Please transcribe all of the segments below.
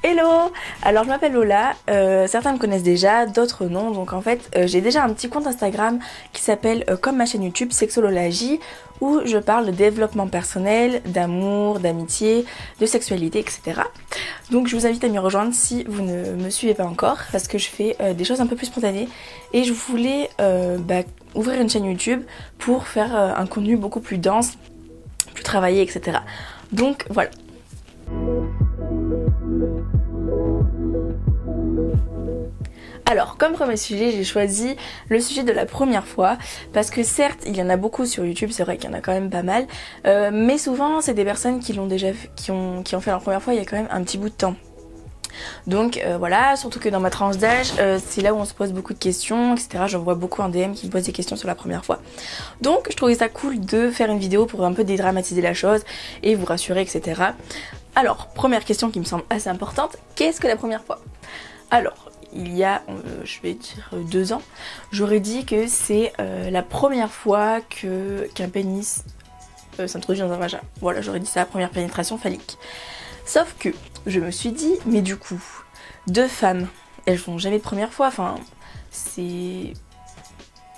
Hello! Alors je m'appelle Lola, certains me connaissent déjà, d'autres non, donc en fait j'ai déjà un petit compte Instagram qui s'appelle comme ma chaîne YouTube Sexolologie où je parle de développement personnel, d'amour, d'amitié, de sexualité, etc. Donc je vous invite à m'y rejoindre si vous ne me suivez pas encore parce que je fais des choses un peu plus spontanées et je voulais ouvrir une chaîne YouTube pour faire un contenu beaucoup plus dense, plus travaillé, etc. Donc voilà. Alors, comme premier sujet, j'ai choisi le sujet de la première fois parce que certes, il y en a beaucoup sur YouTube, c'est vrai qu'il y en a quand même pas mal, mais souvent, c'est des personnes qui l'ont déjà fait, qui ont fait leur première fois il y a quand même un petit bout de temps. Donc voilà, surtout que dans ma tranche d'âge, c'est là où on se pose beaucoup de questions, etc. J'en vois beaucoup en DM qui me posent des questions sur la première fois. Donc je trouvais ça cool de faire une vidéo pour un peu dédramatiser la chose et vous rassurer, etc. Alors, première question qui me semble assez importante, qu'est-ce que la première fois? Alors, il y a, je vais dire 2 ans, j'aurais dit que c'est la première fois qu'un pénis s'introduit dans un vagin. Voilà, j'aurais dit ça, la première pénétration phallique. Sauf que je me suis dit, mais du coup, 2 femmes, elles font jamais de première fois, enfin, c'est...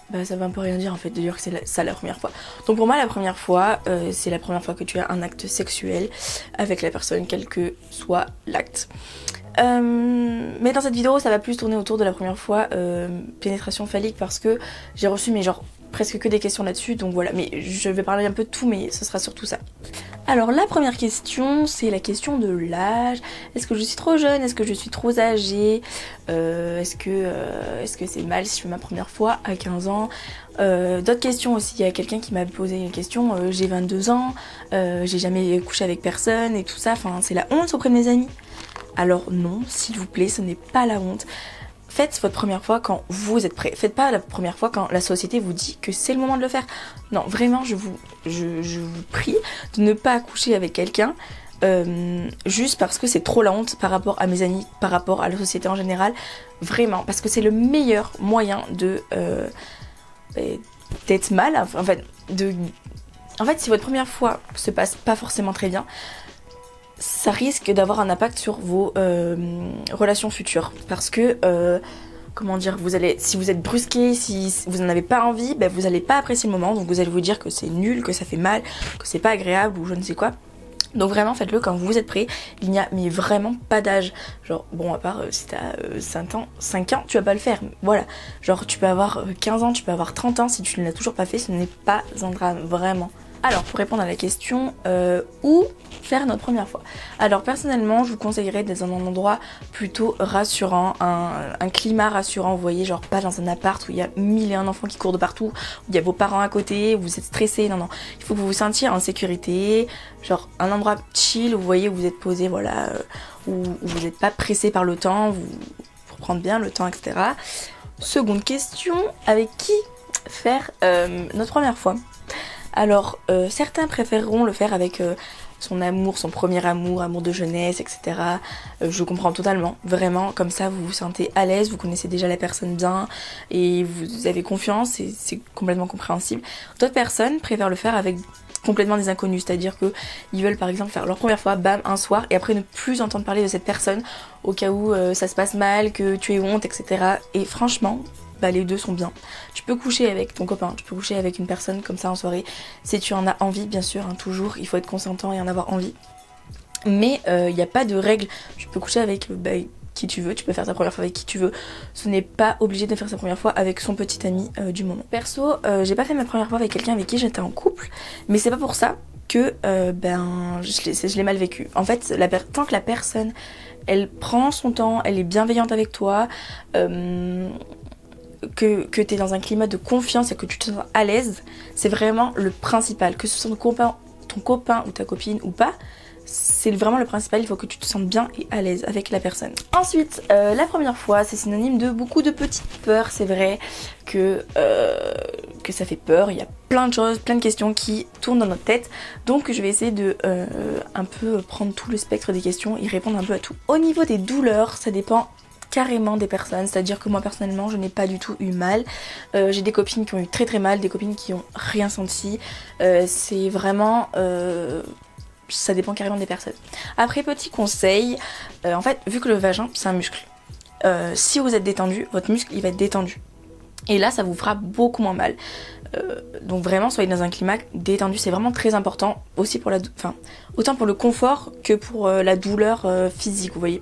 Bah ça veut un peu rien dire en fait de dire que c'est ça la première fois. Donc pour moi la première fois, c'est la première fois que tu as un acte sexuel avec la personne, quel que soit l'acte. Mais dans cette vidéo ça va plus tourner autour de la première fois pénétration phallique parce que j'ai reçu mais genre presque que des questions là-dessus, donc voilà, mais je vais parler un peu de tout mais ce sera surtout ça. Alors la première question, c'est la question de l'âge. Est-ce que je suis trop jeune? Est-ce que je suis trop âgée? Est-ce que c'est mal si je fais ma première fois à 15 ans? D'autres questions aussi, il y a quelqu'un qui m'a posé une question, j'ai 22 ans, j'ai jamais couché avec personne et tout ça, enfin c'est la honte auprès de mes amis. Alors non, s'il vous plaît, ce n'est pas la honte. Faites votre première fois quand vous êtes prêt. Faites pas la première fois quand la société vous dit que c'est le moment de le faire. Non, vraiment, je vous prie de ne pas coucher avec quelqu'un juste parce que c'est trop la honte par rapport à mes amis, par rapport à la société en général. Vraiment, parce que c'est le meilleur moyen de d'être mal. En fait, si votre première fois se passe pas forcément très bien, ça risque d'avoir un impact sur vos relations futures parce que comment dire, si vous êtes brusqué, si vous n'en avez pas envie, ben vous allez pas apprécier le moment, donc vous allez vous dire que c'est nul, que ça fait mal, que c'est pas agréable ou je ne sais quoi. Donc vraiment faites-le quand vous êtes prêts. Il n'y a mais vraiment pas d'âge. Genre bon, à part si t'as 5 ans, tu vas pas le faire. Voilà. Genre tu peux avoir 15 ans, tu peux avoir 30 ans, si tu ne l'as toujours pas fait, ce n'est pas un drame, vraiment. Alors pour répondre à la question, où faire notre première fois? Alors personnellement je vous conseillerais d'être dans un endroit plutôt rassurant, un climat rassurant, vous voyez, genre pas dans un appart où il y a 1001 enfants qui courent de partout, où il y a vos parents à côté, où vous êtes stressé, non, il faut que vous vous sentiez en sécurité, genre un endroit chill où vous voyez où vous êtes posé, voilà, où vous n'êtes pas pressé par le temps, pour prendre bien le temps, etc. Seconde question, avec qui faire notre première fois? Alors, certains préféreront le faire avec son amour, son premier amour, amour de jeunesse, etc. Je comprends totalement, vraiment, comme ça vous vous sentez à l'aise, vous connaissez déjà la personne bien et vous avez confiance et c'est complètement compréhensible. D'autres personnes préfèrent le faire avec complètement des inconnus, c'est-à-dire que ils veulent par exemple faire leur première fois, bam, un soir, et après ne plus entendre parler de cette personne au cas où ça se passe mal, que tu aies honte, etc. Et franchement, bah les deux sont bien. Tu peux coucher avec ton copain, tu peux coucher avec une personne comme ça en soirée, si tu en as envie, bien sûr, hein, toujours, il faut être consentant et en avoir envie. Mais il n'y a pas de règle, tu peux coucher avec qui tu veux, tu peux faire ta première fois avec qui tu veux. Ce n'est pas obligé de faire sa première fois avec son petit ami du moment. Perso, j'ai pas fait ma première fois avec quelqu'un avec qui j'étais en couple, mais c'est pas pour ça que je l'ai mal vécu. En fait, tant que la personne, elle prend son temps, elle est bienveillante avec toi, que tu es dans un climat de confiance et que tu te sens à l'aise, c'est vraiment le principal. Que ce soit ton copain ou ta copine ou pas, c'est vraiment le principal, il faut que tu te sentes bien et à l'aise avec la personne. Ensuite, la première fois, c'est synonyme de beaucoup de petites peurs, c'est vrai que ça fait peur, il y a plein de choses, plein de questions qui tournent dans notre tête, donc je vais essayer de un peu prendre tout le spectre des questions et répondre un peu à tout. Au niveau des douleurs, ça dépend carrément des personnes, c'est-à-dire que moi personnellement je n'ai pas du tout eu mal, j'ai des copines qui ont eu très très mal, des copines qui ont rien senti, c'est vraiment ça dépend carrément des personnes. Après, petit conseil, en fait, vu que le vagin, c'est un muscle, si vous êtes détendu, votre muscle, il va être détendu. Et là, ça vous fera beaucoup moins mal. Donc vraiment, soyez dans un climat détendu, c'est vraiment très important, aussi pour autant pour le confort que pour la douleur physique, vous voyez.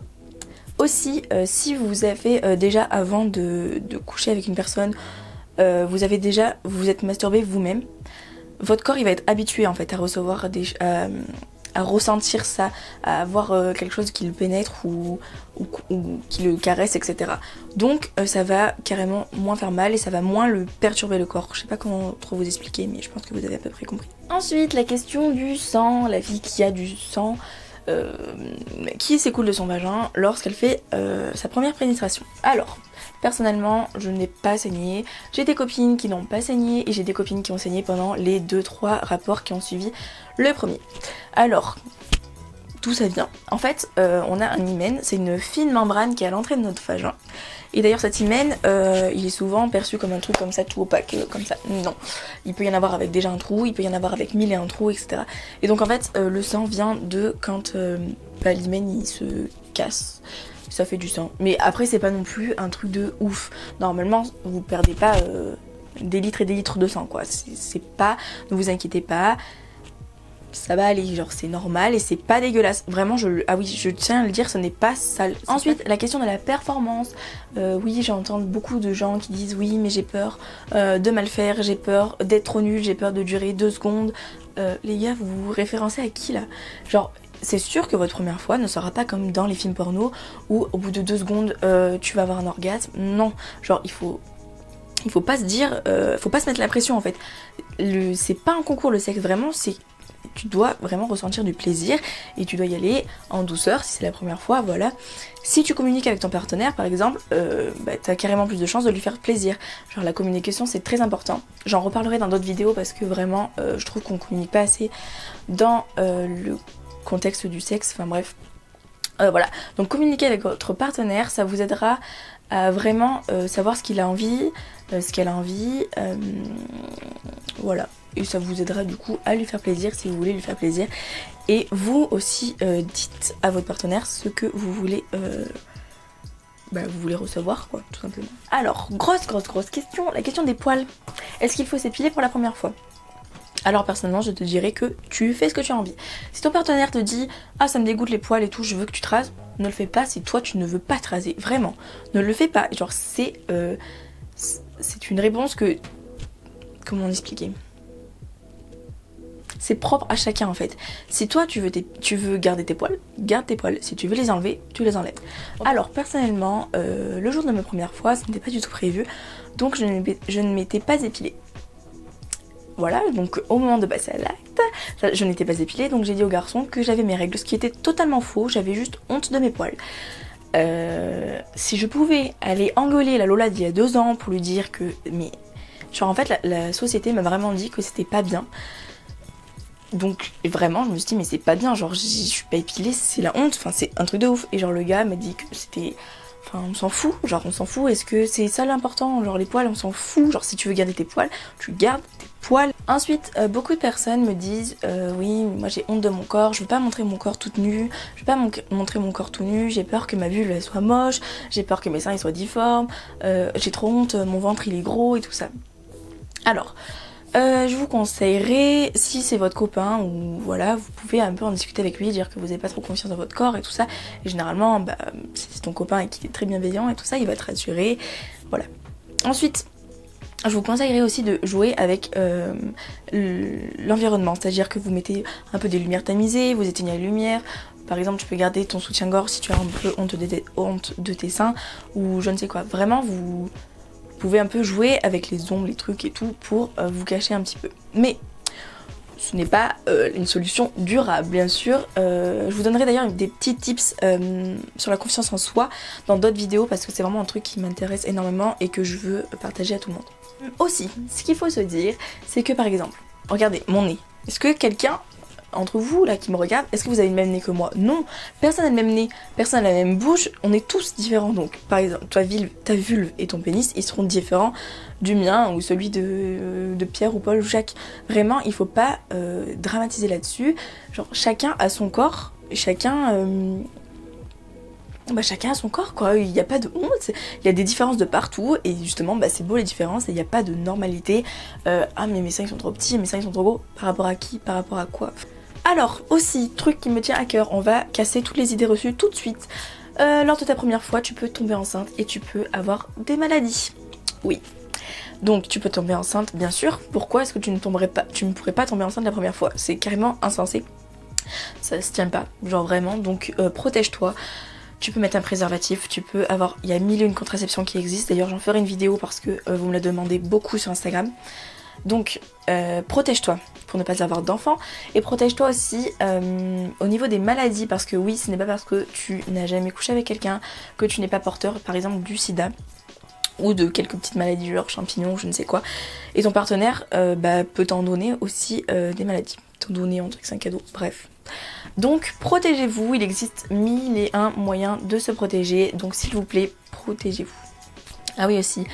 Aussi, si vous avez déjà, avant de coucher avec une personne, vous êtes masturbé vous-même, votre corps il va être habitué en fait à recevoir à ressentir ça, à avoir quelque chose qui le pénètre ou qui le caresse, etc. Donc ça va carrément moins faire mal et ça va moins le perturber le corps. Je sais pas comment trop vous expliquer, mais je pense que vous avez à peu près compris. Ensuite, la question du sang, la fille qui a du sang qui s'écoule de son vagin lorsqu'elle fait sa première pénétration. Alors, personnellement, je n'ai pas saigné. J'ai des copines qui n'ont pas saigné et j'ai des copines qui ont saigné pendant les 2-3 rapports qui ont suivi le premier. Alors, d'où ça vient? En fait, on a un hymen, c'est une fine membrane qui est à l'entrée de notre vagin. Et d'ailleurs, cet hymen, il est souvent perçu comme un truc comme ça, tout opaque, comme ça. Non, il peut y en avoir avec déjà un trou, il peut y en avoir avec 1001 trous, etc. Et donc en fait, le sang vient de quand l'hymen il se casse. Ça fait du sang. Mais après, c'est pas non plus un truc de ouf. Normalement, vous perdez pas des litres et des litres de sang, quoi. C'est pas... Ne vous inquiétez pas. Ça va aller, genre c'est normal et c'est pas dégueulasse. Vraiment, ah oui, je tiens à le dire, ce n'est pas sale. Ensuite, la question de la performance. Oui, j'entends beaucoup de gens qui disent oui, mais j'ai peur de mal faire, j'ai peur d'être trop nulle, j'ai peur de durer 2 secondes. Les gars, vous vous référencez à qui là? Genre, c'est sûr que votre première fois ne sera pas comme dans les films porno où au bout de 2 secondes tu vas avoir un orgasme. Non, genre il faut pas se dire, faut pas se mettre la pression en fait. C'est pas un concours le sexe, vraiment, tu dois vraiment ressentir du plaisir et tu dois y aller en douceur si c'est la première fois, voilà. Si tu communiques avec ton partenaire par exemple, t'as carrément plus de chances de lui faire plaisir. Genre la communication c'est très important. J'en reparlerai dans d'autres vidéos parce que vraiment je trouve qu'on communique pas assez dans le contexte du sexe, enfin bref. Voilà, donc communiquer avec votre partenaire, ça vous aidera à vraiment savoir ce qu'il a envie, ce qu'elle a envie, voilà. Et ça vous aidera du coup à lui faire plaisir si vous voulez lui faire plaisir. Et vous aussi dites à votre partenaire ce que vous voulez recevoir quoi, tout simplement. Alors, grosse question, la question des poils. Est-ce qu'il faut s'épiler pour la première fois? Alors personnellement je te dirais que tu fais ce que tu as envie. Si ton partenaire te dit ah ça me dégoûte les poils et tout, je veux que tu te rases, ne le fais pas si toi tu ne veux pas te raser, vraiment. Ne le fais pas, genre c'est une réponse que... Comment expliquer? C'est propre à chacun en fait. Si toi tu veux garder tes poils, garde tes poils. Si tu veux les enlever, tu les enlèves. Alors personnellement, le jour de ma première fois, ce n'était pas du tout prévu, donc je ne m'étais pas épilée. Voilà, donc au moment de passer à l'acte, je n'étais pas épilée, donc j'ai dit au garçon que j'avais mes règles, ce qui était totalement faux, j'avais juste honte de mes poils. Si je pouvais aller engueuler la Lola d'il y a 2 ans pour lui dire que... Mais genre en fait la société m'a vraiment dit que c'était pas bien. Donc vraiment je me suis dit mais c'est pas bien, genre je suis pas épilée, c'est la honte, enfin c'est un truc de ouf. Et genre le gars m'a dit que c'était... Enfin on s'en fout, genre on s'en fout, est-ce que c'est ça l'important? Genre les poils on s'en fout, genre si tu veux garder tes poils, tu gardes tes poils. Ensuite beaucoup de personnes me disent oui moi j'ai honte de mon corps, je veux pas montrer mon corps toute nue, je veux pas montrer mon corps tout nu, j'ai peur que ma vulve elle soit moche, j'ai peur que mes seins ils soient difformes, j'ai trop honte, mon ventre il est gros et tout ça. Alors je vous conseillerais, si c'est votre copain ou voilà, vous pouvez un peu en discuter avec lui, dire que vous n'avez pas trop confiance dans votre corps et tout ça. Et généralement, si c'est ton copain et qu'il est très bienveillant et tout ça, il va te rassurer. Voilà. Ensuite, je vous conseillerais aussi de jouer avec l'environnement, c'est-à-dire que vous mettez un peu des lumières tamisées, vous éteignez la lumière. Par exemple, tu peux garder ton soutien-gorge si tu as un peu honte de tes seins ou je ne sais quoi. Vraiment, vous pouvez un peu jouer avec les ongles, les trucs et tout pour vous cacher un petit peu. Mais ce n'est pas une solution durable, bien sûr. Je vous donnerai d'ailleurs des petits tips sur la confiance en soi dans d'autres vidéos parce que c'est vraiment un truc qui m'intéresse énormément et que je veux partager à tout le monde. Aussi, ce qu'il faut se dire, c'est que par exemple, regardez mon nez. Est-ce que quelqu'un entre vous là qui me regardent, est-ce que vous avez le même nez que moi? Non, personne n'a le même nez, personne n'a la même bouche, on est tous différents. Donc par exemple, ta vulve et ton pénis, ils seront différents du mien ou celui de Pierre ou Paul ou Jacques. Vraiment, il faut pas dramatiser là-dessus. Genre chacun a son corps, chacun a son corps quoi, il n'y a pas de honte, il y a des différences de partout et justement c'est beau les différences et il n'y a pas de normalité. Ah mais mes seins ils sont trop petits, mes seins ils sont trop gros, par rapport à qui, par rapport à quoi? Alors aussi, truc qui me tient à cœur, on va casser toutes les idées reçues tout de suite. Lors de ta première fois, tu peux tomber enceinte et tu peux avoir des maladies. Oui. Donc tu peux tomber enceinte bien sûr, pourquoi est-ce que tu ne pourrais pas tomber enceinte la première fois? C'est carrément insensé. Ça se tient pas, genre vraiment, donc protège-toi. Tu peux mettre un préservatif, tu peux avoir... Il y a mille et une contraceptions qui existent. D'ailleurs, j'en ferai une vidéo parce que vous me la demandez beaucoup sur Instagram. Donc, protège-toi pour ne pas avoir d'enfants. Et protège-toi aussi au niveau des maladies. Parce que oui, ce n'est pas parce que tu n'as jamais couché avec quelqu'un que tu n'es pas porteur, par exemple, du sida. Ou de quelques petites maladies, genre champignons, je ne sais quoi. Et ton partenaire peut t'en donner aussi des maladies. T'en donner un truc, c'est un cadeau, bref. Donc protégez-vous, il existe 1001 moyens de se protéger, donc s'il vous plaît, protégez-vous. Ah oui aussi,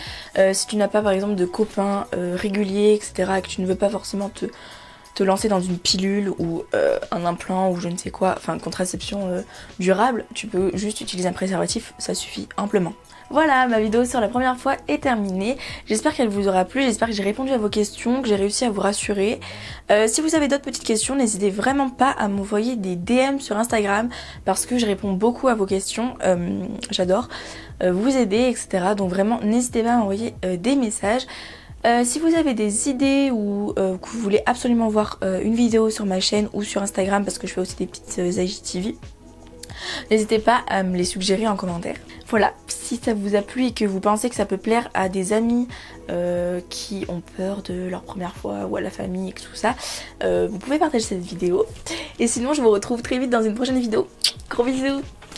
si tu n'as pas par exemple de copains réguliers, etc., et que tu ne veux pas forcément te lancer dans une pilule ou un implant ou je ne sais quoi, enfin contraception durable, tu peux juste utiliser un préservatif, ça suffit amplement. Voilà, ma vidéo sur la première fois est terminée. J'espère qu'elle vous aura plu, j'espère que j'ai répondu à vos questions, que j'ai réussi à vous rassurer. Si vous avez d'autres petites questions, n'hésitez vraiment pas à m'envoyer des DM sur Instagram parce que je réponds beaucoup à vos questions. J'adore vous aider, etc. Donc vraiment, n'hésitez pas à m'envoyer des messages. Si vous avez des idées ou que vous voulez absolument voir une vidéo sur ma chaîne ou sur Instagram parce que je fais aussi des petites IGTV, n'hésitez pas à me les suggérer en commentaire. Voilà, si ça vous a plu et que vous pensez que ça peut plaire à des amis qui ont peur de leur première fois ou à la famille et tout ça, vous pouvez partager cette vidéo. Et sinon je vous retrouve très vite dans une prochaine vidéo. Gros bisous!